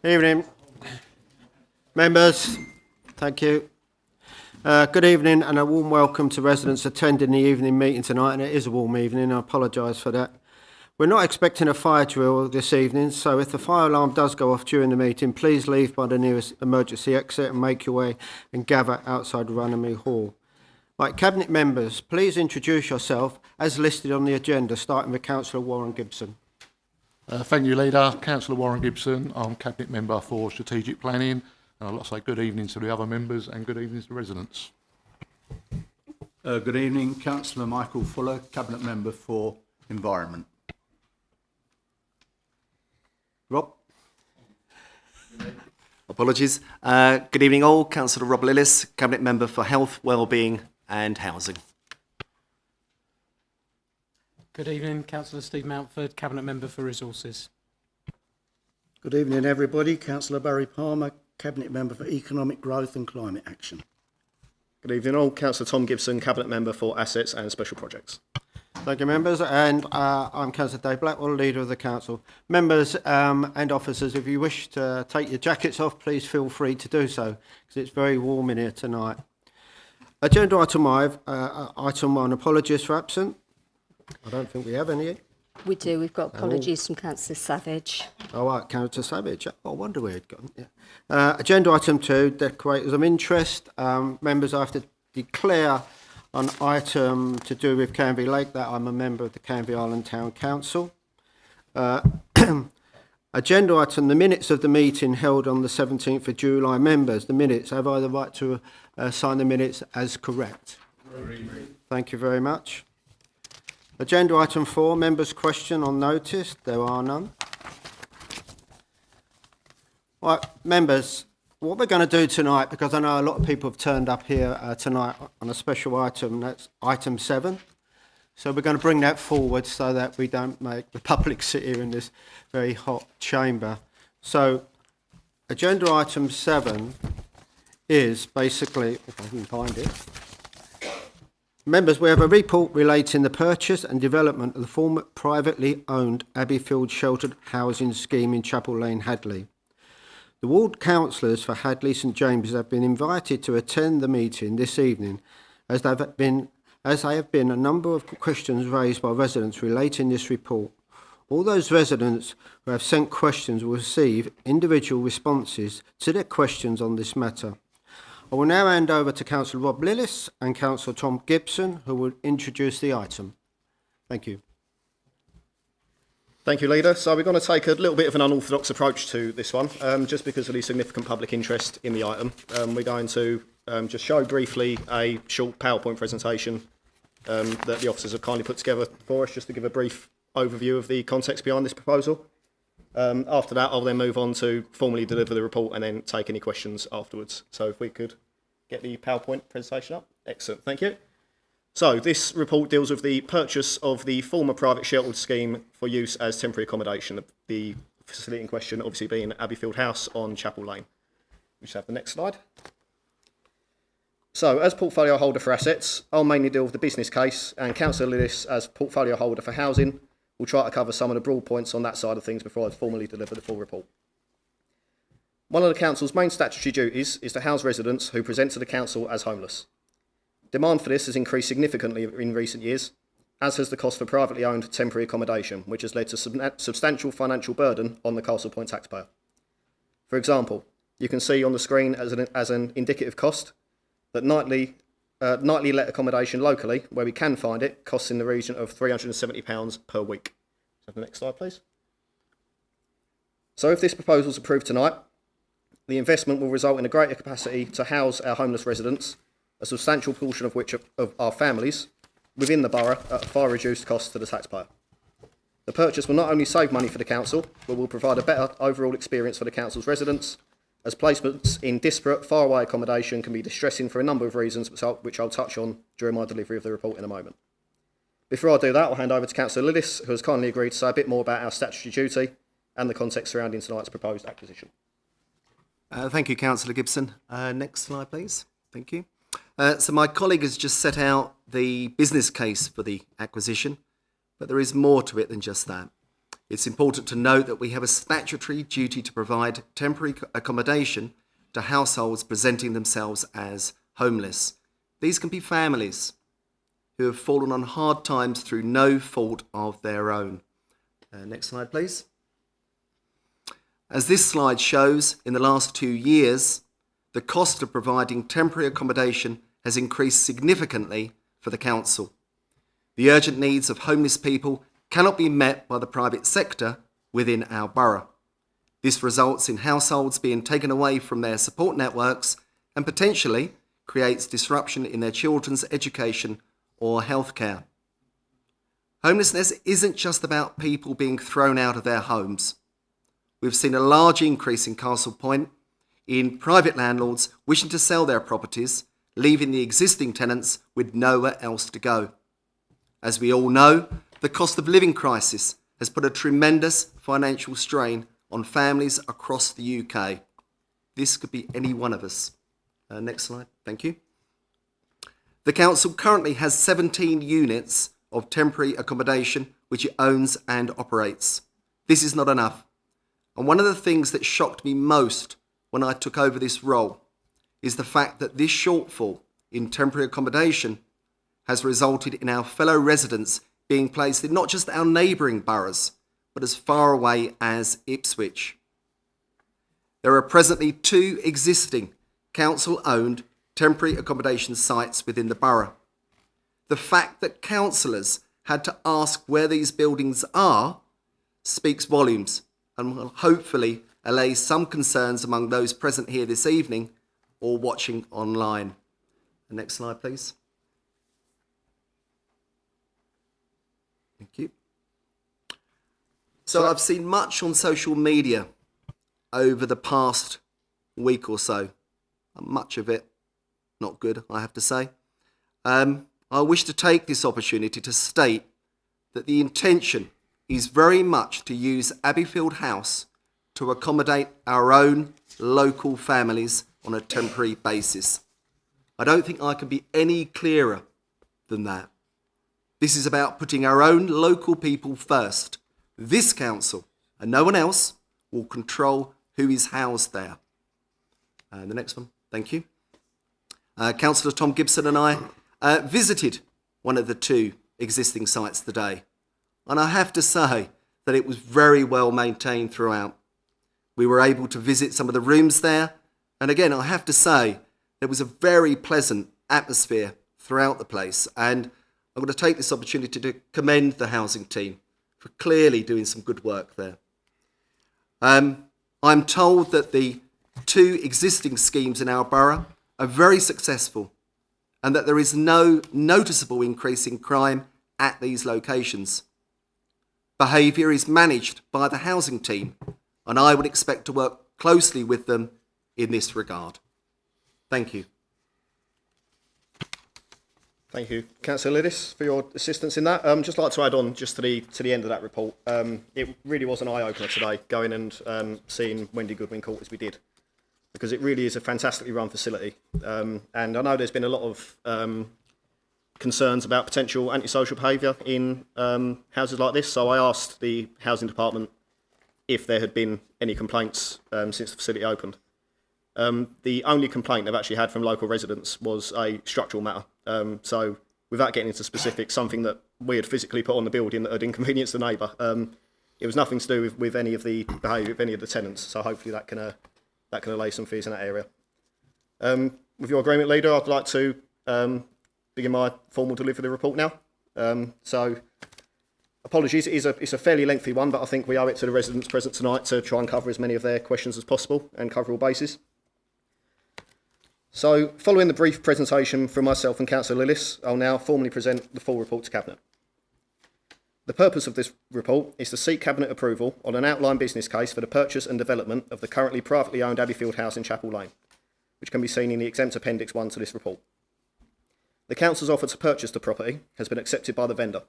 Evening. Members, thank you. Good evening and a warm welcome to residents attending the evening meeting tonight, and it is a warm evening, I apologise for that. We're not expecting a fire drill this evening, so if the fire alarm does go off during the meeting, please leave by the nearest emergency exit and make your way and gather outside Runnymede Hall. Right, Cabinet members, please introduce yourself as listed on the agenda, starting with Councillor Warren Gibson. Thank you, Leader. Councillor Warren Gibson. I'm Cabinet Member for Strategic Planning. And I'd like to say good evening to the other members and good evening to residents. Good evening, Councillor Michael Fuller, Cabinet Member for Environment. Rob? Apologies. Good evening all. Councillor Rob Lillis, Cabinet Member for Health, Wellbeing and Housing. Good evening, Councillor Steve Mountford, Cabinet Member for Resources. Good evening everybody. Councillor Barry Palmer, Cabinet Member for Economic Growth and Climate Action. Good evening all. Councillor Tom Gibson, Cabinet Member for Assets and Special Projects. Thank you, members, and I'm Councillor Dave Blackwell, Leader of the Council. Members and officers, if you wish to take your jackets off, please feel free to do so, because it's very warm in here tonight. Agenda item 5, item 1, apologies for absent. I don't think we have any. We do. We've got apologies from Councillor Savage. All right, Councillor Savage. I wonder where he'd gone. Yeah. Agenda item 2, declarators of interest. Members, I have to declare an item to do with Canvey Lake that I'm a member of the Canvey Island Town Council. Agenda item, the minutes of the meeting held on the 17th of July. Members, the minutes, have I the right to sign the minutes as correct? Thank you very much. Agenda item 4, members' question on notice. There are none. Right, members, what we're going to do tonight, because I know a lot of people have turned up here tonight on a special item, that's item 7. So we're going to bring that forward so that we don't make the public sit here in this very hot chamber. So agenda item 7 is basically, if I can find it, members, we have a report relating the purchase and development of the former privately owned Abbeyfield Sheltered Housing Scheme in Chapel Lane, Hadley. The ward councillors for Hadley St James's have been invited to attend the meeting this evening as there have been a number of questions raised by residents relating this report. All those residents who have sent questions will receive individual responses to their questions on this matter. I will now hand over to Councillor Rob Lillis and Councillor Tom Gibson, who will introduce the item. Thank you. Thank you, Leader. So we're going to take a little bit of an unorthodox approach to this one, just because of the significant public interest in the item. We're going to just show briefly a short PowerPoint presentation that the officers have kindly put together for us, just to give a brief overview of the context behind this proposal. After that, I'll then move on to formally deliver the report and then take any questions afterwards. So if we could get the PowerPoint presentation up. Excellent, thank you. So this report deals with the purchase of the former private sheltered scheme for use as temporary accommodation, the facility in question obviously being Abbeyfield House on Chapel Lane. We should have the next slide. So as portfolio holder for assets, I'll mainly deal with the business case, and Councillor Lillis, as portfolio holder for housing, will try to cover some of the broad points on that side of things before I formally deliver the full report. One of the council's main statutory duties is to house residents who present to the council as homeless. Demand for this has increased significantly in recent years, as has the cost for privately owned temporary accommodation, which has led to substantial financial burden on the Castle Point taxpayer. For example, you can see on the screen as an indicative cost that nightly let accommodation locally, where we can find it, costs in the region of £370 per week. So the next slide, please. So if this proposal is approved tonight, the investment will result in a greater capacity to house our homeless residents, a substantial portion of which are families, within the borough at a far reduced cost to the taxpayer. The purchase will not only save money for the council, but will provide a better overall experience for the council's residents, as placements in disparate, faraway accommodation can be distressing for a number of reasons, which I'll touch on during my delivery of the report in a moment. Before I do that, I'll hand over to Councillor Lillis, who has kindly agreed to say a bit more about our statutory duty and the context surrounding tonight's proposed acquisition. Thank you, Councillor Gibson. Next slide, please. Thank you. So my colleague has just set out the business case for the acquisition, but there is more to it than just that. It's important to note that we have a statutory duty to provide temporary accommodation to households presenting themselves as homeless. These can be families who have fallen on hard times through no fault of their own. Next slide, please. As this slide shows, in the last 2 years, the cost of providing temporary accommodation has increased significantly for the council. The urgent needs of homeless people cannot be met by the private sector within our borough. This results in households being taken away from their support networks and potentially creates disruption in their children's education or healthcare. Homelessness isn't just about people being thrown out of their homes. We've seen a large increase in Castle Point in private landlords wishing to sell their properties, leaving the existing tenants with nowhere else to go. As we all know, the cost of living crisis has put a tremendous financial strain on families across the UK. This could be any one of us. Next slide, thank you. The council currently has 17 units of temporary accommodation which it owns and operates. This is not enough. And one of the things that shocked me most when I took over this role is the fact that this shortfall in temporary accommodation has resulted in our fellow residents being placed in not just our neighbouring boroughs, but as far away as Ipswich. There are presently 2 existing council-owned temporary accommodation sites within the borough. The fact that councillors had to ask where these buildings are speaks volumes and will hopefully allay some concerns among those present here this evening or watching online. The next slide, please. Thank you. So I've seen much on social media over the past week or so. Much of it not good, I have to say. I wish to take this opportunity to state that the intention is very much to use Abbeyfield House to accommodate our own local families on a temporary basis. I don't think I can be any clearer than that. This is about putting our own local people first. This council and no one else will control who is housed there. The next one, thank you. Councillor Tom Gibson and I visited one of the 2 existing sites today, and I have to say that it was very well maintained throughout. We were able to visit some of the rooms there, and again, I have to say there was a very pleasant atmosphere throughout the place, and I'm going to take this opportunity to commend the housing team for clearly doing some good work there. I'm told that the 2 existing schemes in our borough are very successful and that there is no noticeable increase in crime at these locations. Behaviour is managed by the housing team, and I would expect to work closely with them in this regard. Thank you. Thank you, Councillor Lidis, for your assistance in that. Just like to add on just to the end of that report. It really was an eye-opener today, going and seeing Wendy Goodwin Court as we did, because it really is a fantastically run facility. And I know there's been a lot of concerns about potential antisocial behaviour in houses like this, so I asked the housing department if there had been any complaints since the facility opened. The only complaint they've actually had from local residents was a structural matter. So without getting into specifics, something that we had physically put on the building that had inconvenienced the neighbour. It was nothing to do with any of the behaviour of any of the tenants, so hopefully that can allay some fears in that area. With your agreement, Leader, I'd like to begin my formal delivery of the report now. So apologies, it's a fairly lengthy one, but I think we owe it to the residents present tonight to try and cover as many of their questions as possible and cover all bases. So, following the brief presentation from myself and Councillor Lillis, I'll now formally present the full report to Cabinet. The purpose of this report is to seek Cabinet approval on an outline business case for the purchase and development of the currently privately owned Abbeyfield House in Chapel Lane, which can be seen in the exempt Appendix 1 to this report. The Council's offer to purchase the property has been accepted by the vendor.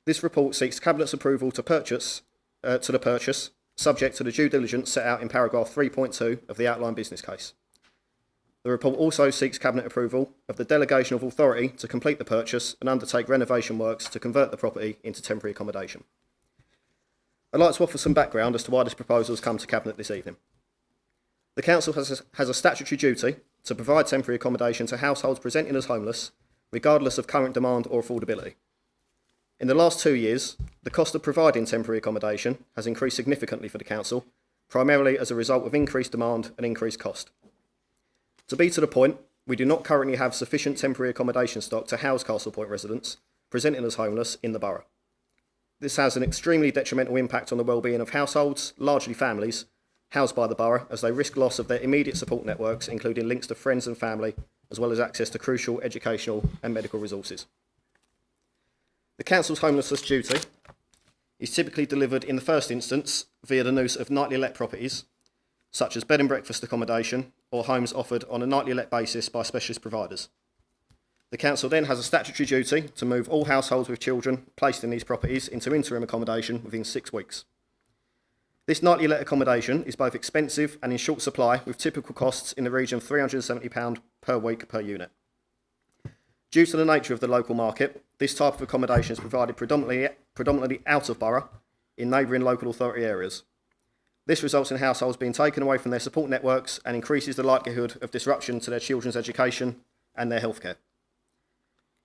This report seeks Cabinet's approval to the purchase, subject to the due diligence set out in paragraph 3.2 of the outline business case. The report also seeks Cabinet approval of the delegation of authority to complete the purchase and undertake renovation works to convert the property into temporary accommodation. I'd like to offer some background as to why this proposal has come to Cabinet this evening. The Council has a statutory duty to provide temporary accommodation to households presenting as homeless, regardless of current demand or affordability. In the last 2 years, the cost of providing temporary accommodation has increased significantly for the Council, primarily as a result of increased demand and increased cost. To be to the point, we do not currently have sufficient temporary accommodation stock to house Castle Point residents presenting as homeless in the borough. This has an extremely detrimental impact on the well-being of households, largely families, housed by the borough, as they risk loss of their immediate support networks, including links to friends and family, as well as access to crucial educational and medical resources. The Council's homelessness duty is typically delivered in the first instance via the use of nightly let properties, such as bed and breakfast accommodation or homes offered on a nightly let basis by specialist providers. The Council then has a statutory duty to move all households with children placed in these properties into interim accommodation within 6 weeks. This nightly let accommodation is both expensive and in short supply, with typical costs in the region of £370 per week per unit. Due to the nature of the local market, this type of accommodation is provided predominantly out of borough in neighbouring local authority areas. This results in households being taken away from their support networks and increases the likelihood of disruption to their children's education and their healthcare.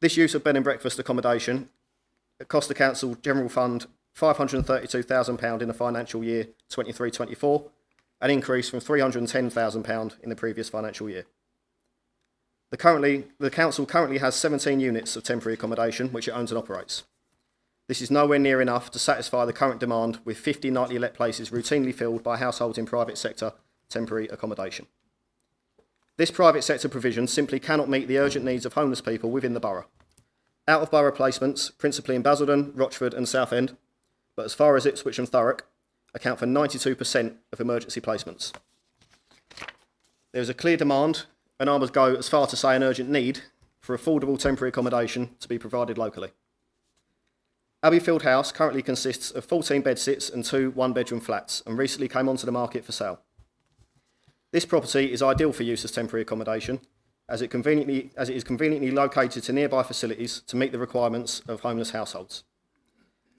This use of bed and breakfast accommodation cost the Council General Fund £532,000 in the financial year 23-24, an increase from £310,000 in the previous financial year. The Council currently has 17 units of temporary accommodation which it owns and operates. This is nowhere near enough to satisfy the current demand, with 50 nightly let places routinely filled by households in private sector temporary accommodation. This private sector provision simply cannot meet the urgent needs of homeless people within the borough. Out of borough placements, principally in Basildon, Rochford and Southend, but as far as Ipswich and Thurrock, account for 92% of emergency placements. There is a clear demand, and I would go as far to say an urgent need, for affordable temporary accommodation to be provided locally. Abbeyfield House currently consists of 14 bedsits and 2 one-bedroom flats, and recently came onto the market for sale. This property is ideal for use as temporary accommodation, as it is conveniently located to nearby facilities to meet the requirements of homeless households.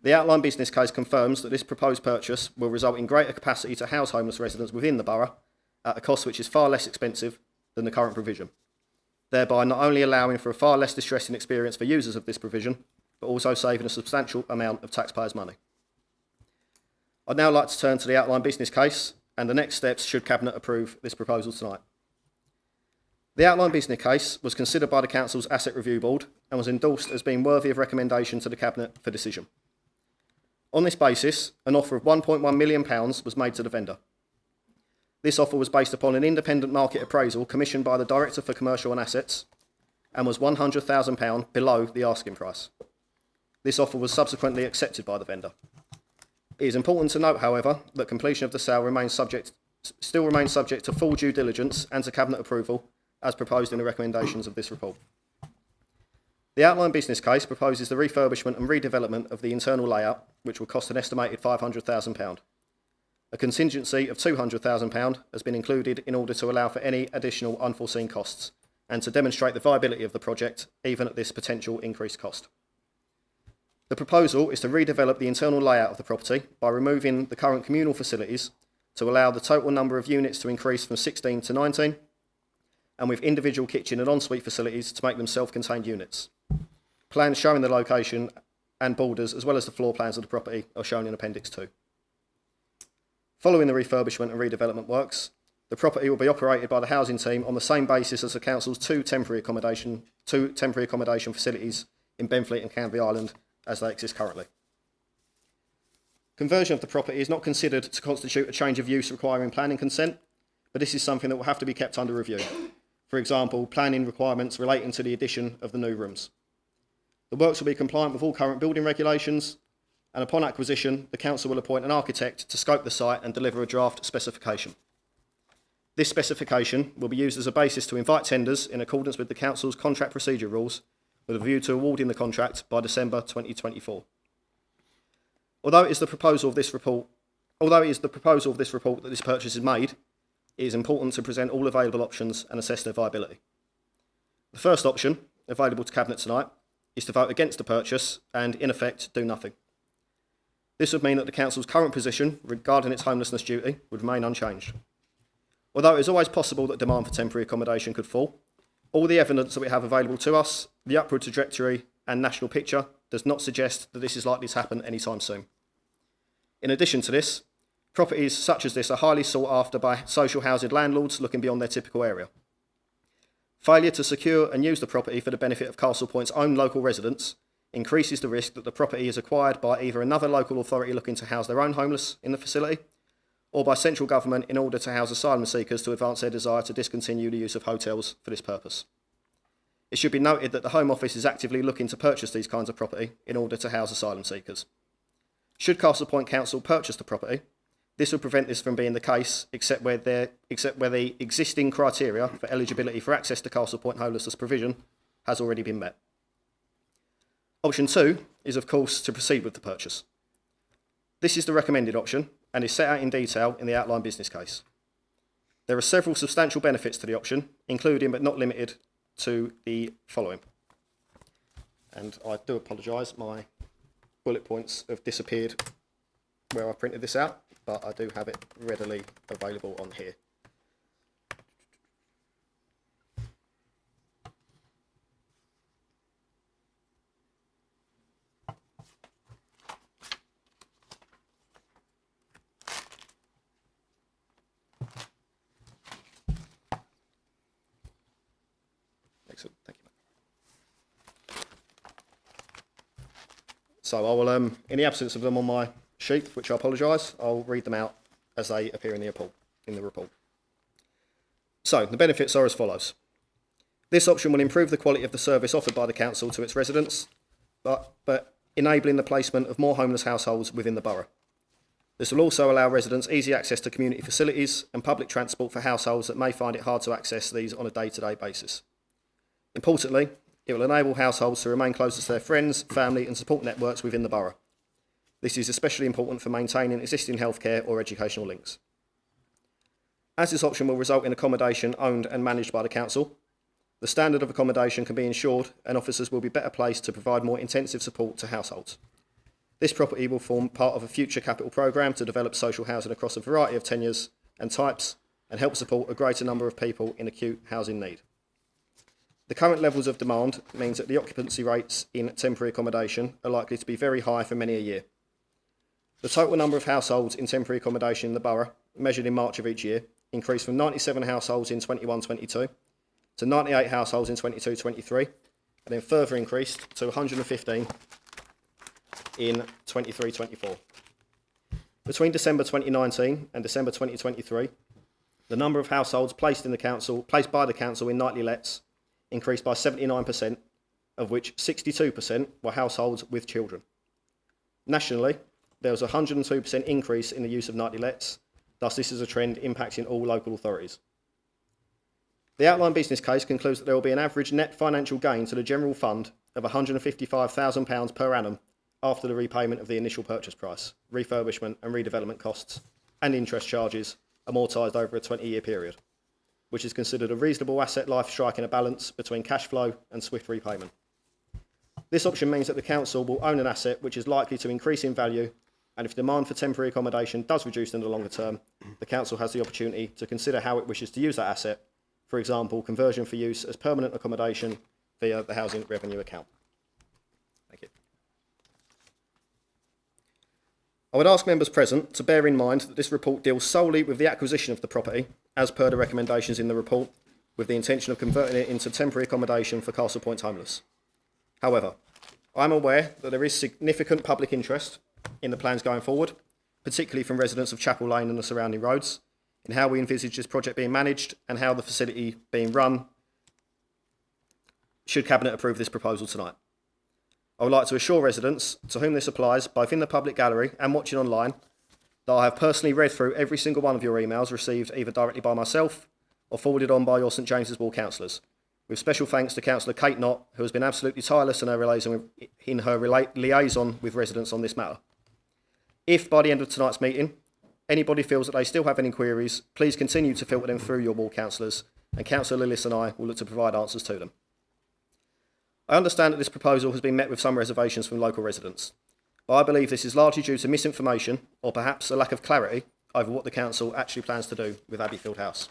The outline business case confirms that this proposed purchase will result in greater capacity to house homeless residents within the borough at a cost which is far less expensive than the current provision, thereby not only allowing for a far less distressing experience for users of this provision, but also saving a substantial amount of taxpayers' money. I'd now like to turn to the outline business case and the next steps should Cabinet approve this proposal tonight. The outline business case was considered by the Council's Asset Review Board and was endorsed as being worthy of recommendation to the Cabinet for decision. On this basis, an offer of £1.1 million was made to the vendor. This offer was based upon an independent market appraisal commissioned by the Director for Commercial and Assets and was £100,000 below the asking price. This offer was subsequently accepted by the vendor. It is important to note, however, that completion of the sale still remains subject to full due diligence and to Cabinet approval, as proposed in the recommendations of this report. The outline business case proposes the refurbishment and redevelopment of the internal layout, which will cost an estimated £500,000. A contingency of £200,000 has been included in order to allow for any additional unforeseen costs and to demonstrate the viability of the project, even at this potential increased cost. The proposal is to redevelop the internal layout of the property by removing the current communal facilities to allow the total number of units to increase from 16 to 19, and with individual kitchen and ensuite facilities to make them self-contained units. Plans showing the location and borders, as well as the floor plans of the property, are shown in Appendix 2. Following the refurbishment and redevelopment works, the property will be operated by the housing team on the same basis as the Council's two temporary accommodation facilities in Benfleet and Canvey Island, as they exist currently. Conversion of the property is not considered to constitute a change of use requiring planning consent, but this is something that will have to be kept under review. For example, planning requirements relating to the addition of the new rooms. The works will be compliant with all current building regulations, and upon acquisition, the Council will appoint an architect to scope the site and deliver a draft specification. This specification will be used as a basis to invite tenders in accordance with the Council's contract procedure rules, with a view to awarding the contract by December 2024. Although it is the proposal of this report that this purchase is made, it is important to present all available options and assess their viability. The first option, available to Cabinet tonight, is to vote against the purchase and, in effect, do nothing. This would mean that the council's current position regarding its homelessness duty would remain unchanged. Although it is always possible that demand for temporary accommodation could fall, all the evidence that we have available to us, the upward trajectory and national picture does not suggest that this is likely to happen anytime soon. In addition to this, properties such as this are highly sought after by social housing landlords looking beyond their typical area. Failure to secure and use the property for the benefit of Castle Point's own local residents increases the risk that the property is acquired by either another local authority looking to house their own homeless in the facility, or by central government in order to house asylum seekers to advance their desire to discontinue the use of hotels for this purpose. It should be noted that the Home Office is actively looking to purchase these kinds of property in order to house asylum seekers. Should Castle Point Council purchase the property, this would prevent this from being the case, except where the existing criteria for eligibility for access to Castle Point homelessness provision has already been met. Option 2 is, of course, to proceed with the purchase. This is the recommended option and is set out in detail in the outline business case. There are several substantial benefits to the option, including but not limited to the following. And I do apologise, my bullet points have disappeared where I printed this out, but I do have it readily available on here. Excellent, thank you. So I will, in the absence of them on my sheet, which I apologise, I'll read them out as they appear in the report. So the benefits are as follows. This option will improve the quality of the service offered by the council to its residents, but enabling the placement of more homeless households within the borough. This will also allow residents easy access to community facilities and public transport for households that may find it hard to access these on a day-to-day basis. Importantly, it will enable households to remain closer to their friends, family and support networks within the borough. This is especially important for maintaining existing healthcare or educational links. As this option will result in accommodation owned and managed by the council, the standard of accommodation can be ensured and officers will be better placed to provide more intensive support to households. This property will form part of a future capital programme to develop social housing across a variety of tenures and types and help support a greater number of people in acute housing need. The current levels of demand means that the occupancy rates in temporary accommodation are likely to be very high for many a year. The total number of households in temporary accommodation in the borough, measured in March of each year, increased from 97 households in 21-22 to 98 households in 22-23, and then further increased to 115 in 23-24. Between December 2019 and December 2023, the number of households placed by the council in nightly lets increased by 79%, of which 62% were households with children. Nationally, there was a 102% increase in the use of nightly lets, thus this is a trend impacting all local authorities. The outline business case concludes that there will be an average net financial gain to the general fund of £155,000 per annum after the repayment of the initial purchase price, refurbishment and redevelopment costs, and interest charges amortised over a 20-year period, which is considered a reasonable asset life striking a balance between cash flow and swift repayment. This option means that the council will own an asset which is likely to increase in value, and if demand for temporary accommodation does reduce in the longer term, the council has the opportunity to consider how it wishes to use that asset, for example, conversion for use as permanent accommodation via the housing revenue account. Thank you. I would ask members present to bear in mind that this report deals solely with the acquisition of the property, as per the recommendations in the report, with the intention of converting it into temporary accommodation for Castle Point homeless. However, I am aware that there is significant public interest in the plans going forward, particularly from residents of Chapel Lane and the surrounding roads, in how we envisage this project being managed and how the facility being run, should Cabinet approve this proposal tonight. I would like to assure residents to whom this applies, both in the public gallery and watching online, that I have personally read through every single one of your emails received either directly by myself or forwarded on by your St James's Ward councillors, with special thanks to Councillor Kate Knott, who has been absolutely tireless in her liaison with residents on this matter. If, by the end of tonight's meeting, anybody feels that they still have any queries, please continue to filter them through your ward councillors, and Councillor Lillis and I will look to provide answers to them. I understand that this proposal has been met with some reservations from local residents. but I believe this is largely due to misinformation or perhaps a lack of clarity over what the council actually plans to do with Abbeyfield House.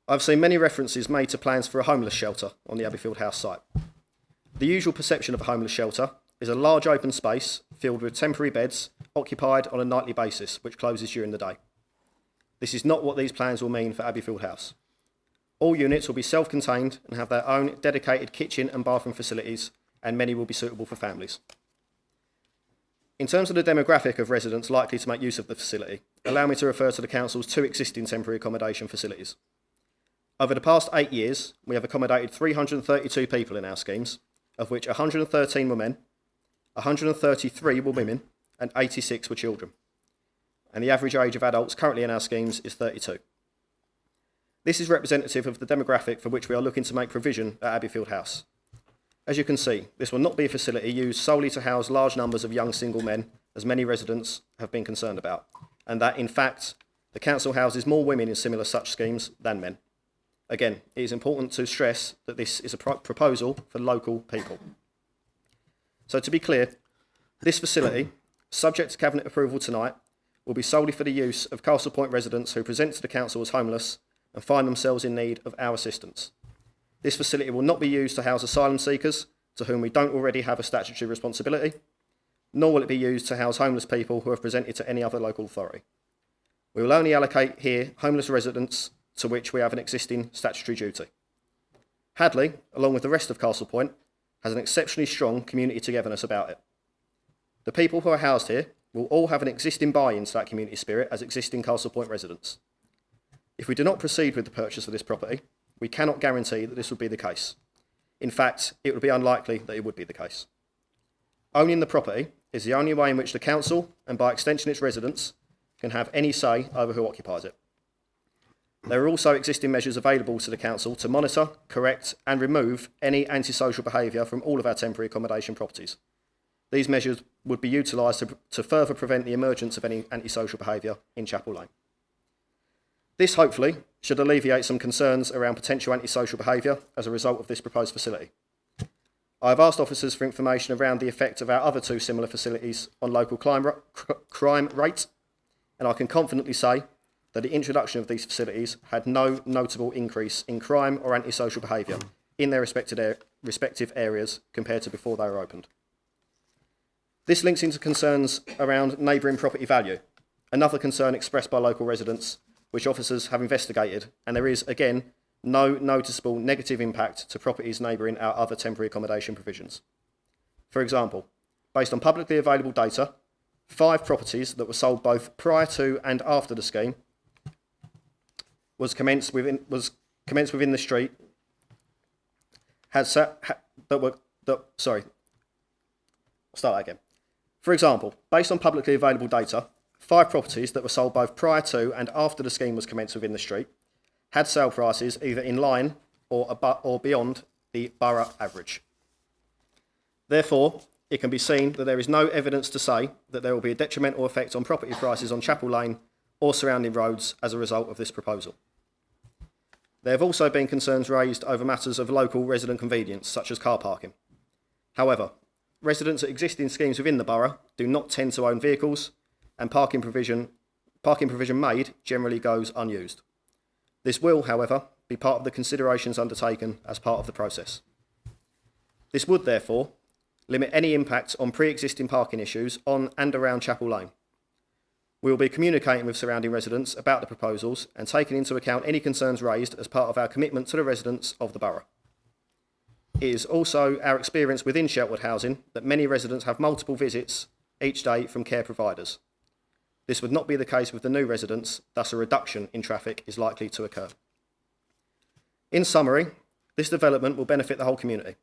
I've seen many references made to plans for a homeless shelter on the Abbeyfield House site. The usual perception of a homeless shelter is a large open space filled with temporary beds occupied on a nightly basis, which closes during the day. This is not what these plans will mean for Abbeyfield House. All units will be self-contained and have their own dedicated kitchen and bathroom facilities, and many will be suitable for families. In terms of the demographic of residents likely to make use of the facility, allow me to refer to the council's 2 existing temporary accommodation facilities. Over the past 8 years, we have accommodated 332 people in our schemes, of which 113 were men, 133 were women, and 86 were children. And the average age of adults currently in our schemes is 32. This is representative of the demographic for which we are looking to make provision at Abbeyfield House. As you can see, this will not be a facility used solely to house large numbers of young single men, as many residents have been concerned about, and that, in fact, the council houses more women in similar such schemes than men. Again, it is important to stress that this is a proposal for local people. So to be clear, this facility, subject to Cabinet approval tonight, will be solely for the use of Castle Point residents who present to the council as homeless and find themselves in need of our assistance. This facility will not be used to house asylum seekers to whom we don't already have a statutory responsibility, nor will it be used to house homeless people who have presented to any other local authority. We will only allocate here homeless residents to which we have an existing statutory duty. Hadley, along with the rest of Castle Point, has an exceptionally strong community togetherness about it. The people who are housed here will all have an existing buy-in to that community spirit as existing Castle Point residents. If we do not proceed with the purchase of this property, we cannot guarantee that this would be the case. In fact, it would be unlikely that it would be the case. Owning the property is the only way in which the council, and by extension its residents, can have any say over who occupies it. There are also existing measures available to the council to monitor, correct and remove any antisocial behaviour from all of our temporary accommodation properties. These measures would be utilised to further prevent the emergence of any antisocial behaviour in Chapel Lane. This, hopefully, should alleviate some concerns around potential antisocial behaviour as a result of this proposed facility. I have asked officers for information around the effect of our other 2 similar facilities on local crime rate, and I can confidently say that the introduction of these facilities had no notable increase in crime or antisocial behaviour in their respective areas compared to before they were opened. This links into concerns around neighbouring property value, another concern expressed by local residents, which officers have investigated, and there is, again, no noticeable negative impact to properties neighbouring our other temporary accommodation provisions. For example, based on publicly available data, 5 properties that were sold both prior to and after the scheme was commenced within the street For example, based on publicly available data, 5 properties that were sold both prior to and after the scheme was commenced within the street had sale prices either in line or beyond the borough average. Therefore, it can be seen that there is no evidence to say that there will be a detrimental effect on property prices on Chapel Lane or surrounding roads as a result of this proposal. There have also been concerns raised over matters of local resident convenience, such as car parking. However, residents at existing schemes within the borough do not tend to own vehicles, and parking provision made generally goes unused. This will, however, be part of the considerations undertaken as part of the process. This would, therefore, limit any impact on pre-existing parking issues on and around Chapel Lane. We will be communicating with surrounding residents about the proposals and taking into account any concerns raised as part of our commitment to the residents of the borough. It is also our experience within Sheltwood housing that many residents have multiple visits each day from care providers. This would not be the case with the new residents, thus a reduction in traffic is likely to occur. In summary, this development will benefit the whole community.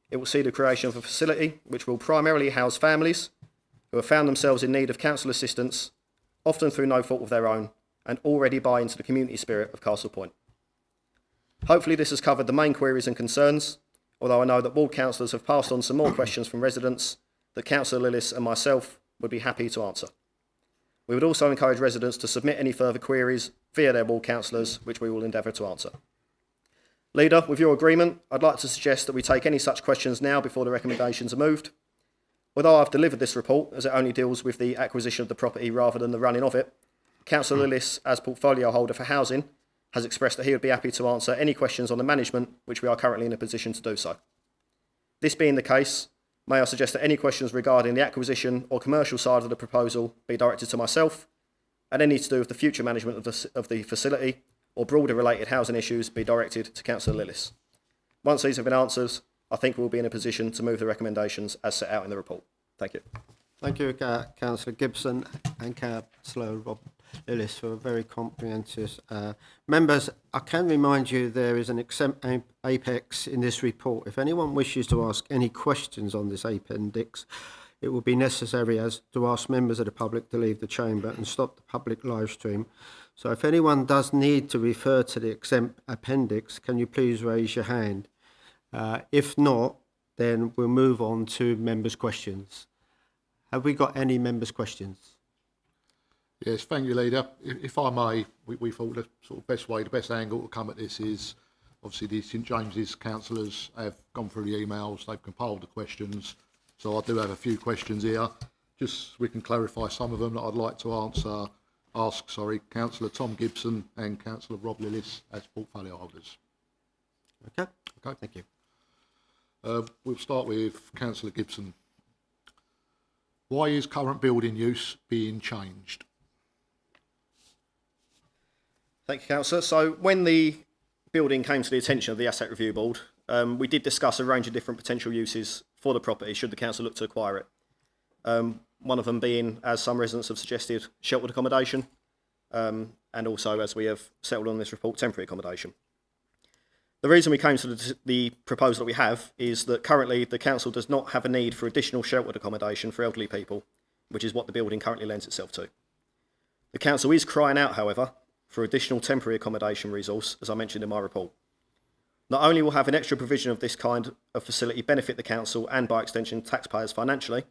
It will see the creation of a facility which will primarily house families who have found themselves in need of council assistance, often through no fault of their own, and already buy into the community spirit of Castle Point. Hopefully this has covered the main queries and concerns, although I know that ward councillors have passed on some more questions from residents that Councillor Lillis and myself would be happy to answer. We would also encourage residents to submit any further queries via their ward councillors, which we will endeavour to answer. Leader, with your agreement, I'd like to suggest that we take any such questions now before the recommendations are moved. Although I've delivered this report, as it only deals with the acquisition of the property rather than the running of it, Councillor Lillis, as portfolio holder for housing, has expressed that he would be happy to answer any questions on the management, which we are currently in a position to do so. This being the case, may I suggest that any questions regarding the acquisition or commercial side of the proposal be directed to myself, and any to do with the future management of the facility or broader related housing issues be directed to Councillor Lillis. Once these have been answered, I think we'll be in a position to move the recommendations as set out in the report. Thank you. Thank you, Councillor Gibson and Councillor Rob Lillis for a very comprehensive. Members, I can remind you there is an apex in this report. If anyone wishes to ask any questions on this appendix, it will be necessary as to ask members of the public to leave the chamber and stop the public live stream. So if anyone does need to refer to the appendix, can you please raise your hand? If not, then we'll move on to members' questions. Have we got any members' questions? Yes, thank you, Leader. If I may, we thought the sort of the best angle to come at this is obviously the St James's councillors have gone through the emails, they've compiled the questions. So I do have a few questions here. Just so we can clarify some of them that I'd like to ask Councillor Tom Gibson and Councillor Rob Lillis as portfolio holders. Okay. Okay. Thank you. We'll start with Councillor Gibson. Why is current building use being changed? Thank you, Councillor. So when the building came to the attention of the Asset Review Board, we did discuss a range of different potential uses for the property should the council look to acquire it. One of them being, as some residents have suggested, sheltered accommodation, and also, as we have settled on this report, temporary accommodation. The reason we came to the proposal that we have is that currently the council does not have a need for additional sheltered accommodation for elderly people, which is what the building currently lends itself to. The council is crying out, however, for additional temporary accommodation resource, as I mentioned in my report. Not only will have an extra provision of this kind of facility benefit the council and, by extension, taxpayers financially,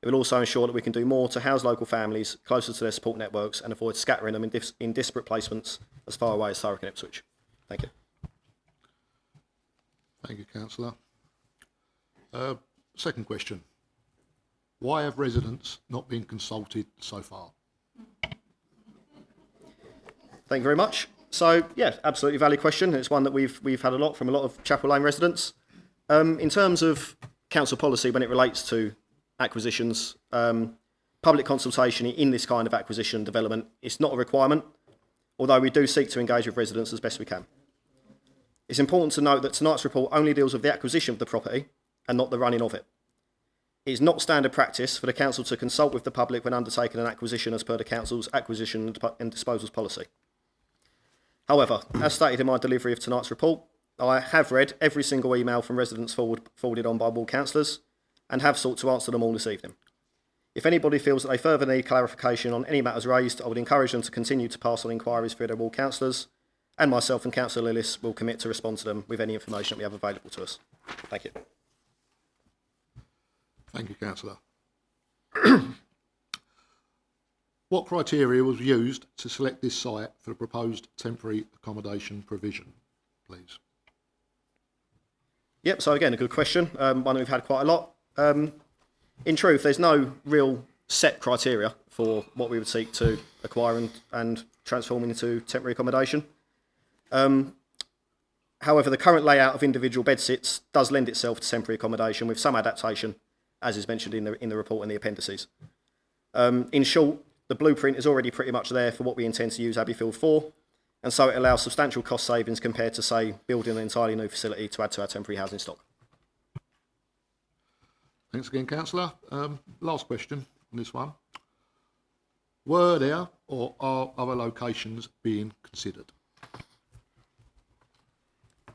it will also ensure that we can do more to house local families closer to their support networks and avoid scattering them in disparate placements as far away as Thurrock and Ipswich. Thank you. Thank you, Councillor. Second question. Why have residents not been consulted so far? Thank you very much. So, yeah, absolutely valid question. It's one that we've had a lot from a lot of Chapel Lane residents. In terms of council policy when it relates to acquisitions, public consultation in this kind of acquisition development is not a requirement, although we do seek to engage with residents as best we can. It's important to note that tonight's report only deals with the acquisition of the property and not the running of it. It is not standard practice for the council to consult with the public when undertaking an acquisition as per the council's acquisition and disposals policy. However, as stated in my delivery of tonight's report, I have read every single email from residents forwarded on by ward councillors and have sought to answer them all this evening. If anybody feels that they further need clarification on any matters raised, I would encourage them to continue to pass on inquiries through their ward councillors, and myself and Councillor Lillis will commit to respond to them with any information that we have available to us. Thank you. Thank you, Councillor. What criteria was used to select this site for the proposed temporary accommodation provision, please? Yep, so again, a good question, one that we've had quite a lot. In truth, there's no real set criteria for what we would seek to acquire and transform into temporary accommodation. However, the current layout of individual bedsits does lend itself to temporary accommodation with some adaptation, as is mentioned in the report and the appendices. In short, the blueprint is already pretty much there for what we intend to use Abbeyfield for, and so it allows substantial cost savings compared to, say, building an entirely new facility to add to our temporary housing stock. Thanks again, Councillor. Last question on this one. Were there or are other locations being considered?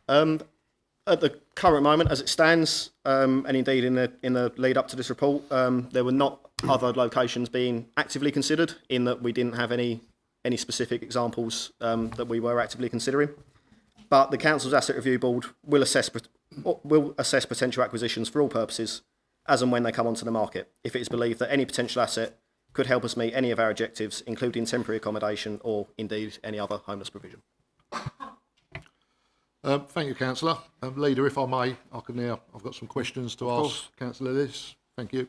At the current moment, as it stands, and indeed in the lead up to this report, there were not other locations being actively considered, in that we didn't have any specific examples that we were actively considering. But the council's asset review board will assess potential acquisitions for all purposes, as and when they come onto the market, if it is believed that any potential asset could help us meet any of our objectives, including temporary accommodation or indeed any other homeless provision. Thank you, Councillor. Leader, if I may, I've got some questions to ask Councillor Lillis. Thank you.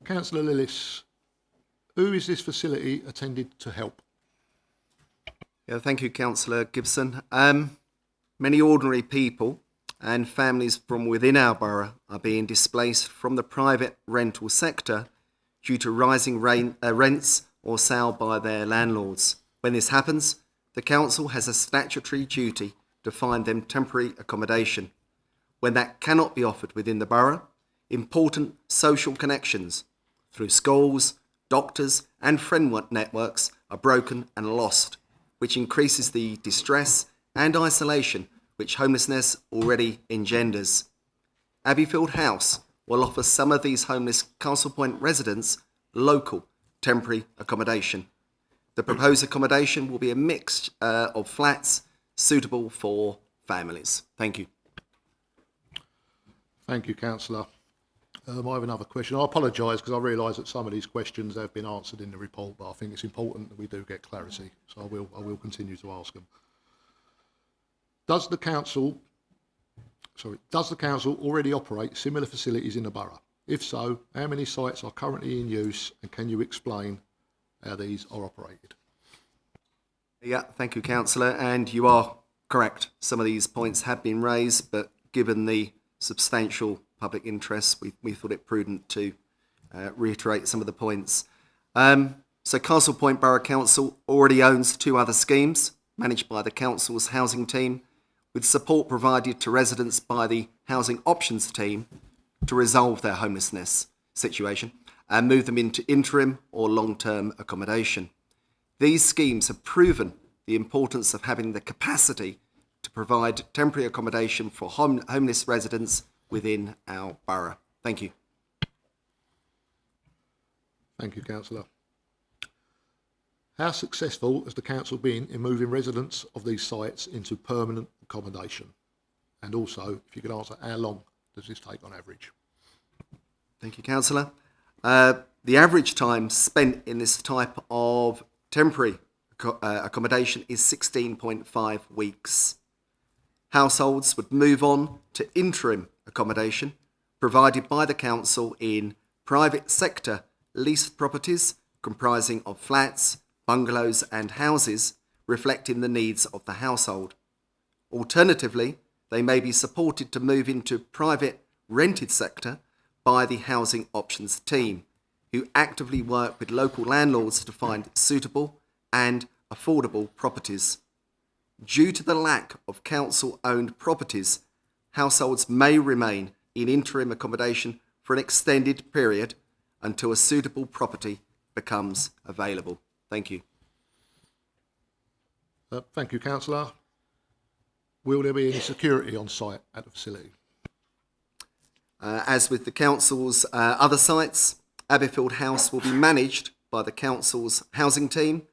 Councillor Lillis, who is this facility intended to help? Yeah, thank you, Councillor Gibson. Many ordinary people and families from within our borough are being displaced from the private rental sector due to rising rents or sale by their landlords. When this happens, the council has a statutory duty to find them temporary accommodation. When that cannot be offered within the borough, important social connections through schools, doctors and friend networks are broken and lost, which increases the distress and isolation which homelessness already engenders. Abbeyfield House will offer some of these homeless Castle Point residents local temporary accommodation. The proposed accommodation will be a mix of flats suitable for families. Thank you. Thank you, Councillor. I have another question. I apologise because I realise that some of these questions have been answered in the report, but I think it's important that we do get clarity, so I will continue to ask them. Does the council already operate similar facilities in the borough? If so, how many sites are currently in use, and can you explain how these are operated? Yeah, thank you, Councillor, and you are correct. Some of these points have been raised, but given the substantial public interest, we thought it prudent to reiterate some of the points. So Castle Point Borough Council already owns 2 other schemes managed by the council's housing team, with support provided to residents by the housing options team to resolve their homelessness situation and move them into interim or long-term accommodation. These schemes have proven the importance of having the capacity to provide temporary accommodation for homeless residents within our borough. Thank you. Thank you, Councillor. How successful has the council been in moving residents of these sites into permanent accommodation? And also, if you could answer, how long does this take on average? Thank you, Councillor. The average time spent in this type of temporary accommodation is 16.5 weeks. Households would move on to interim accommodation provided by the council in private sector leased properties comprising of flats, bungalows and houses reflecting the needs of the household. Alternatively, they may be supported to move into private rented sector by the housing options team, who actively work with local landlords to find suitable and affordable properties. Due to the lack of council-owned properties, households may remain in interim accommodation for an extended period until a suitable property becomes available. Thank you. Thank you, Councillor. Will there be any security on site at the facility? As with the council's other sites, Abbeyfield House will be managed by the council's housing team,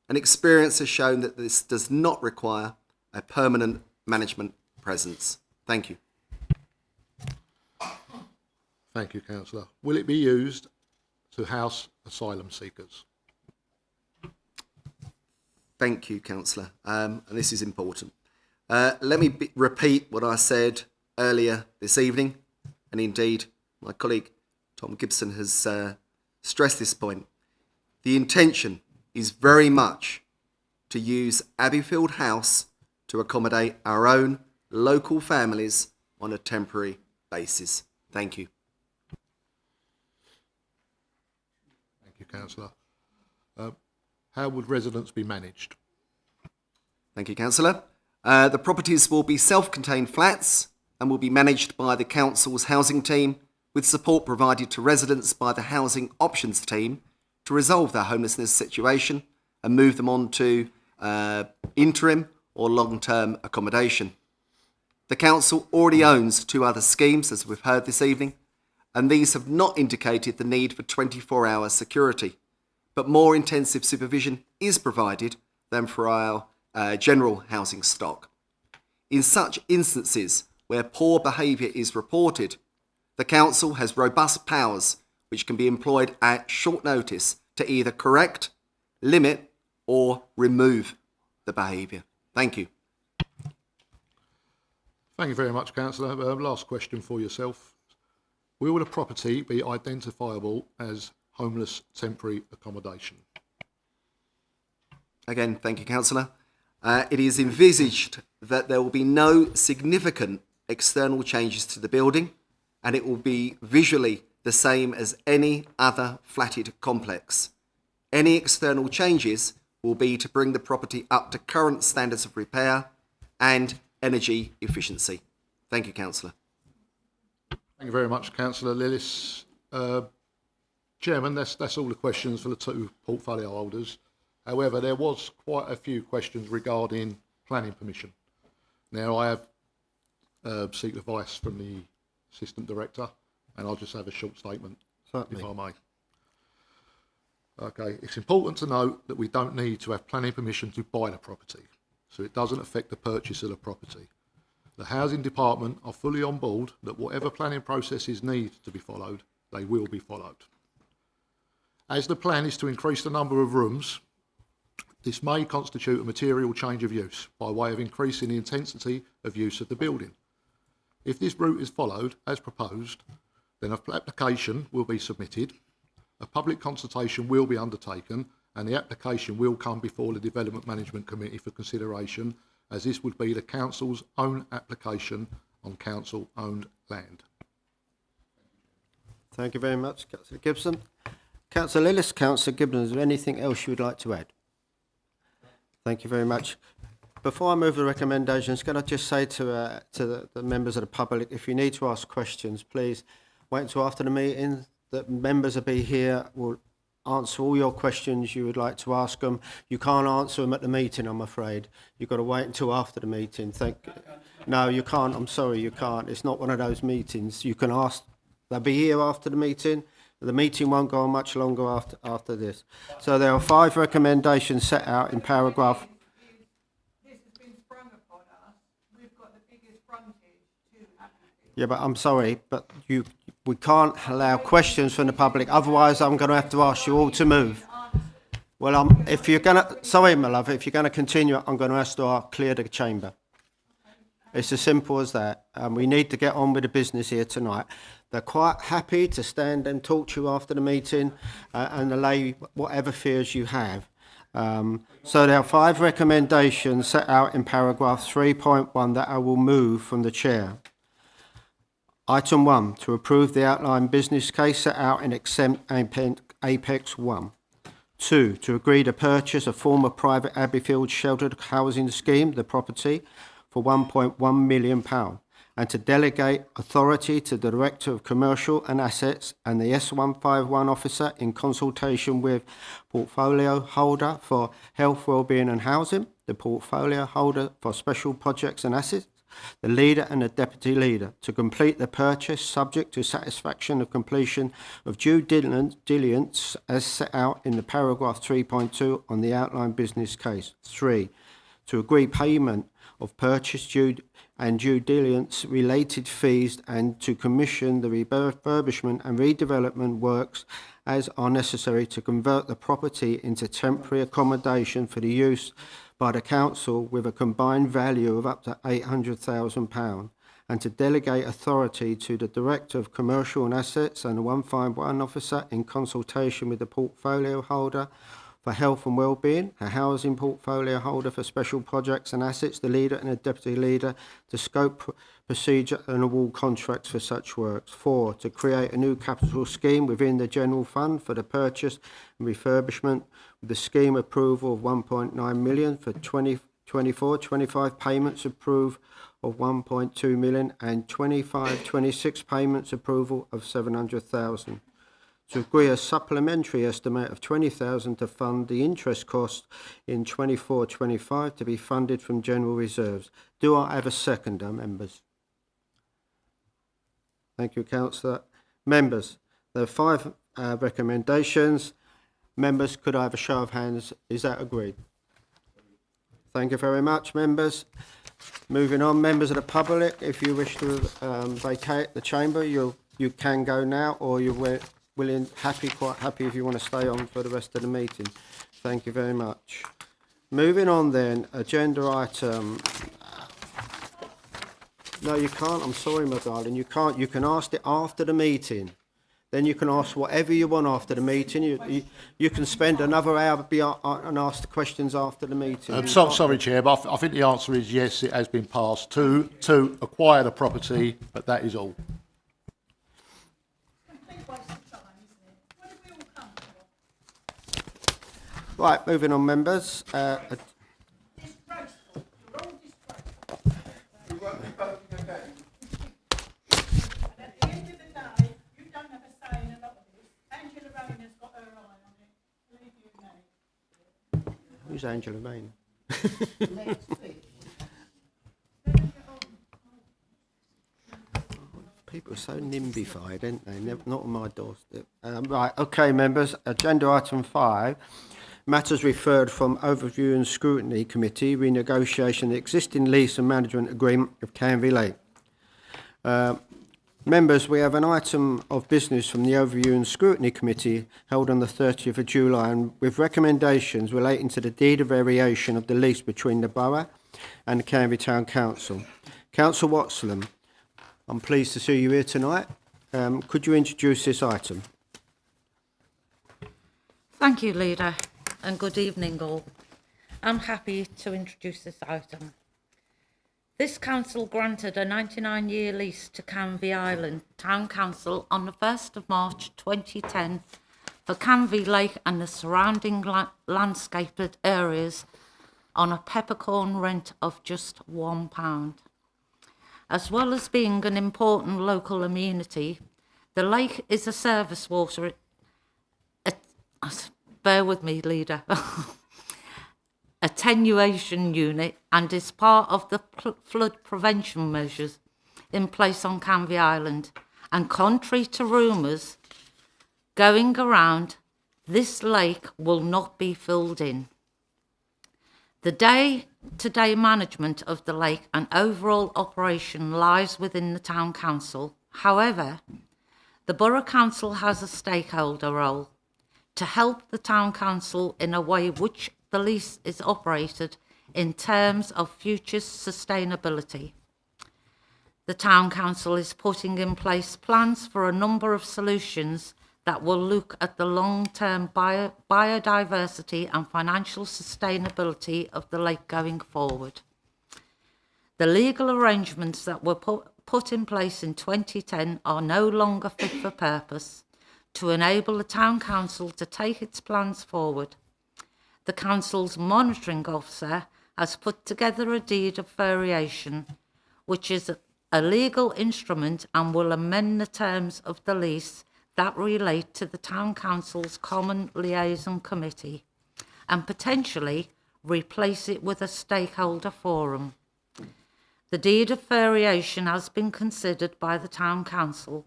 and experience has shown that this does not require a permanent management presence. Thank you. Thank you, Councillor. Will it be used to house asylum seekers? Thank you, Councillor, and this is important. Let me repeat what I said earlier this evening, and indeed my colleague Tom Gibson has stressed this point. The intention is very much to use Abbeyfield House to accommodate our own local families on a temporary basis. Thank you. Thank you, Councillor. How would residents be managed? Thank you, Councillor. The properties will be self-contained flats and will be managed by the council's housing team, with support provided to residents by the housing options team to resolve their homelessness situation and move them on to interim or long-term accommodation. The council already owns 2 other schemes, as we've heard this evening, and these have not indicated the need for 24-hour security, but more intensive supervision is provided than for our general housing stock. In such instances where poor behaviour is reported, the council has robust powers which can be employed at short notice to either correct, limit or remove the behaviour. Thank you. Thank you very much, Councillor. Last question for yourself. Will the property be identifiable as homeless temporary accommodation? Again, thank you, Councillor. It is envisaged that there will be no significant external changes to the building, and it will be visually the same as any other flatted complex. Any external changes will be to bring the property up to current standards of repair and energy efficiency. Thank you, Councillor. Thank you very much, Councillor Lillis. Chairman, that's all the questions for the two portfolio holders. However, there was quite a few questions regarding planning permission. Now, I have seek advice from the Assistant Director, and I'll just have a short statement, Certainly. if I may. Okay, it's important to note that we don't need to have planning permission to buy the property, so it doesn't affect the purchase of the property. The Housing Department are fully on board that whatever planning processes need to be followed, they will be followed. As the plan is to increase the number of rooms, this may constitute a material change of use by way of increasing the intensity of use of the building. If this route is followed as proposed, then an application will be submitted, a public consultation will be undertaken, and the application will come before the Development Management Committee for consideration, as this would be the Council's own application on Council-owned land. Thank you very much, Councillor Gibson. Councillor Lillis, Councillor Gibbon, is there anything else you would like to add? Thank you very much. Before I move the recommendations, can I just say to the members of the public, if you need to ask questions, please wait until after the meeting. The members will be here, will answer all your questions you would like to ask them. You can't answer them at the meeting, I'm afraid. You've got to wait until after the meeting. No, you can't. I'm sorry, you can't. It's not one of those meetings. You can ask. They'll be here after the meeting. The meeting won't go on much longer after this. So there are 5 recommendations set out in paragraph. This has been sprung upon us. We've got the biggest frontage to applicants. Yeah, but I'm sorry, but we can't allow questions from the public. Otherwise, I'm going to have to ask you all to move. Well, if you're going to, sorry, my love, if you're going to continue, I'm going to have to clear the chamber. It's as simple as that. We need to get on with the business here tonight. They're quite happy to stand and talk to you after the meeting and allay whatever fears you have. So there are 5 recommendations set out in paragraph 3.1 that I will move from the chair. Item 1, to approve the outline business case set out in Apex 1. 2, to agree to purchase a former private Abbeyfield sheltered housing scheme, the property, for £1.1 million, and to delegate authority to the Director of Commercial and Assets and the S151 officer in consultation with portfolio holder for health, wellbeing and housing, the portfolio holder for special projects and assets, the leader and the deputy leader, to complete the purchase subject to satisfaction of completion of due diligence as set out in the paragraph 3.2 on the outline business case. 3, to agree payment of purchase due diligence related fees and to commission the refurbishment and redevelopment works as are necessary to convert the property into temporary accommodation for the use by the council with a combined value of up to £800,000, and to delegate authority to the Director of Commercial and Assets and the 151 officer in consultation with the portfolio holder for health and wellbeing, a housing portfolio holder for special projects and assets, the leader and the deputy leader, to scope procedure and award contracts for such works. 4, to create a new capital scheme within the general fund for the purchase and refurbishment with the scheme approval of 1.9 million for 2024-25 payments approved of 1.2 million and 25-26 payments approval of 700,000. To agree a supplementary estimate of 20,000 to fund the interest cost in 24-25 to be funded from general reserves. Do I have a seconder, members? Thank you, Councillor. Members, there are 5 recommendations. Members, could I have a show of hands? Is that agreed? Thank you very much, members. Moving on, members of the public, if you wish to vacate the chamber, you can go now, or you're quite happy if you want to stay on for the rest of the meeting. Thank you very much. Moving on then, agenda item No, you can't. I'm sorry, my darling. You can't. You can ask it after the meeting. Then you can ask whatever you want after the meeting. You can spend another hour and ask the questions after the meeting. Sorry, Chair, but I think the answer is yes, it has been passed to acquire the property, but that is all. Complete waste of time, isn't it? What have we all come for? Right, moving on, members. Disgraceful. You're all disgraceful. And at the end of the day, you don't have a say in a lot of this. Angela Rayner's got her eye on it. Believe you me. Who's Angela Main? People are so nimbified, aren't they? Not on my doorstep. Right, okay, members. Agenda item 5. Matters referred from Overview and Scrutiny Committee, renegotiation of the existing lease and management agreement of Canvey Lake. Members, we have an item of business from the Overview and Scrutiny Committee held on the 30th of July and with recommendations relating to the deed of variation of the lease between the Borough and the Canvey Town Council. Councillor Watson, I'm pleased to see you here tonight. Could you introduce this item? Thank you, Leader, and good evening all. I'm happy to introduce this item. This council granted a 99-year lease to Canvey Island Town Council on the 1st of March 2010 for Canvey Lake and the surrounding landscaped areas on a peppercorn rent of just £1. As well as being an important local amenity, the lake is a service water, bear with me, Leader, attenuation unit and is part of the flood prevention measures in place on Canvey Island. And contrary to rumours going around, this lake will not be filled in. The day-to-day management of the lake and overall operation lies within the Town Council. However, the Borough Council has a stakeholder role to help the Town Council in a way which the lease is operated in terms of future sustainability. The Town Council is putting in place plans for a number of solutions that will look at the long-term biodiversity and financial sustainability of the lake going forward. The legal arrangements that were put in place in 2010 are no longer fit for purpose to enable the Town Council to take its plans forward. The Council's monitoring officer has put together a deed of variation, which is a legal instrument and will amend the terms of the lease that relate to the Town Council's Common Liaison Committee and potentially replace it with a stakeholder forum. The deed of variation has been considered by the Town Council,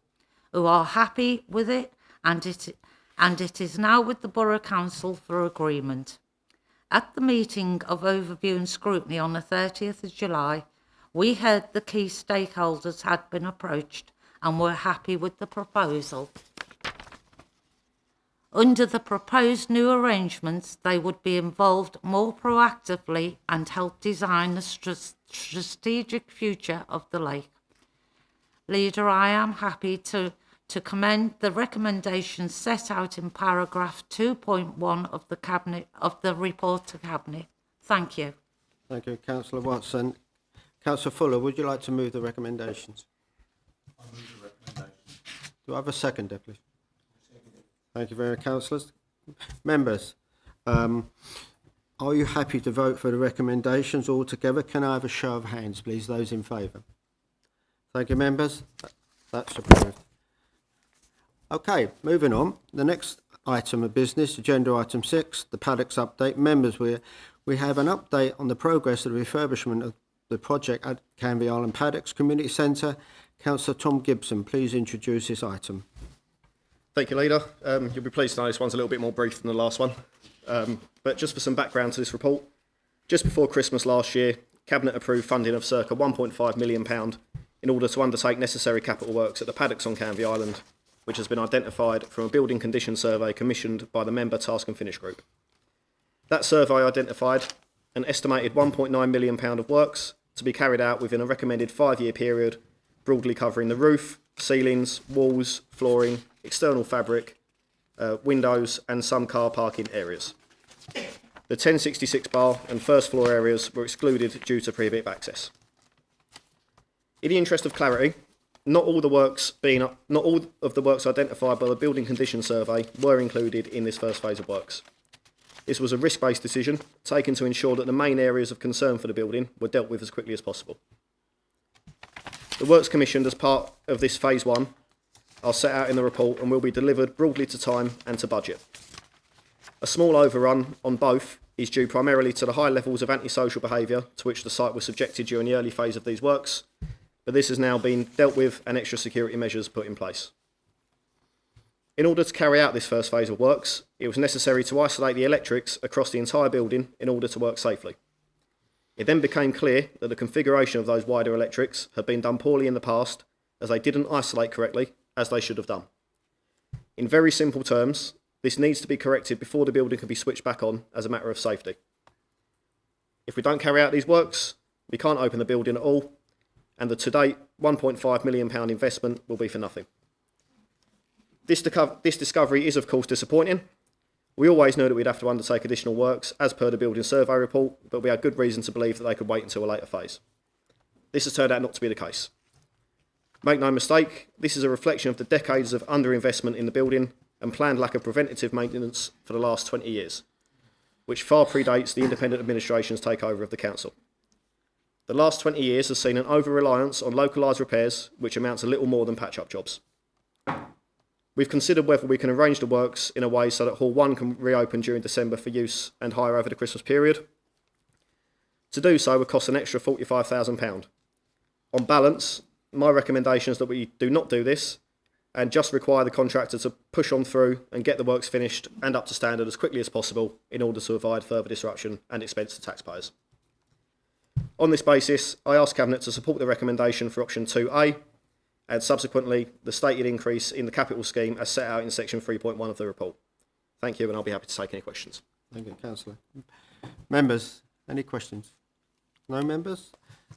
who are happy with it, and it is now with the Borough Council for agreement. At the meeting of Overview and Scrutiny on the 30th of July, we heard the key stakeholders had been approached and were happy with the proposal. Under the proposed new arrangements, they would be involved more proactively and help design the strategic future of the lake. Leader, I am happy to commend the recommendations set out in paragraph 2.1 of the report to Cabinet. Thank you. Thank you, Councillor Watson. Councillor Fuller, would you like to move the recommendations? I move the recommendations. Do I have a seconder, please? Thank you very much, councillors. Members, are you happy to vote for the recommendations altogether? Can I have a show of hands, please, those in favour? Thank you, members. That's approved. Okay, moving on. The next item of business, agenda item 6, the Paddocks update. Members, we have an update on the progress of the refurbishment of the project at Canvey Island Paddocks Community Centre. Councillor Tom Gibson, please introduce this item. Thank you, Leader. You'll be pleased to know this one's a little bit more brief than the last one. But just for some background to this report, just before Christmas last year, Cabinet approved funding of circa £1.5 million in order to undertake necessary capital works at the Paddocks on Canvey Island, which has been identified from a building condition survey commissioned by the member Task and Finish Group. That survey identified an estimated £1.9 million of works to be carried out within a recommended 5-year period, broadly covering the roof, ceilings, walls, flooring, external fabric, windows and some car parking areas. The 1066 bar and first floor areas were excluded due to prohibitive access. In the interest of clarity, not all of the works identified by the Building Condition Survey were included in this first phase of works. This was a risk-based decision taken to ensure that the main areas of concern for the building were dealt with as quickly as possible. The works commissioned as part of this phase 1 are set out in the report and will be delivered broadly to time and to budget. A small overrun on both is due primarily to the high levels of antisocial behaviour to which the site was subjected during the early phase of these works, but this has now been dealt with and extra security measures put in place. In order to carry out this first phase of works, it was necessary to isolate the electrics across the entire building in order to work safely. It then became clear that the configuration of those wider electrics had been done poorly in the past, as they didn't isolate correctly, as they should have done. In very simple terms, this needs to be corrected before the building can be switched back on as a matter of safety. If we don't carry out these works, we can't open the building at all, and the to-date £1.5 million investment will be for nothing. This discovery is of course disappointing. We always knew that we'd have to undertake additional works as per the building survey report, but we had good reason to believe that they could wait until a later phase. This has turned out not to be the case. Make no mistake, this is a reflection of the decades of underinvestment in the building and planned lack of preventative maintenance for the last 20 years, which far predates the independent administration's takeover of the council. The last 20 years has seen an over-reliance on localised repairs, which amount to little more than patch-up jobs. We've considered whether we can arrange the works in a way so that Hall 1 can reopen during December for use and hire over the Christmas period. To do so would cost an extra £45,000. On balance, my recommendation is that we do not do this and just require the contractor to push on through and get the works finished and up to standard as quickly as possible in order to avoid further disruption and expense to taxpayers. On this basis, I ask Cabinet to support the recommendation for option 2A and subsequently the stated increase in the capital scheme as set out in section 3.1 of the report. Thank you, and I'll be happy to take any questions. Thank you, Councillor. Members, any questions? No members?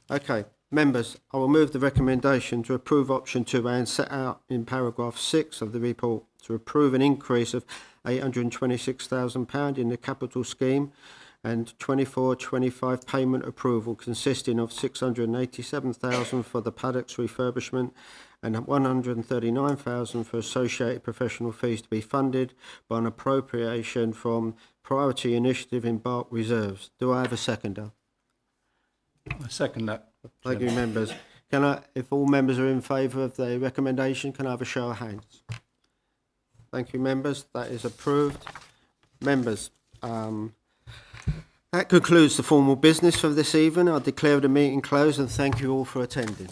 Okay, members, I will move the recommendation to approve option 2A and set out in paragraph 6 of the report to approve an increase of £826,000 in the capital scheme and 24-25 payment approval consisting of £687,000 for the Paddocks refurbishment and £139,000 for associated professional fees to be funded by an appropriation from Priority Initiative Embark Reserves. Do I have a seconder? I second that. Thank you, members. Can I, if all members are in favour of the recommendation, can I have a show of hands? Thank you, members. That is approved. Members, that concludes the formal business for this evening. I declare the meeting closed and thank you all for attending.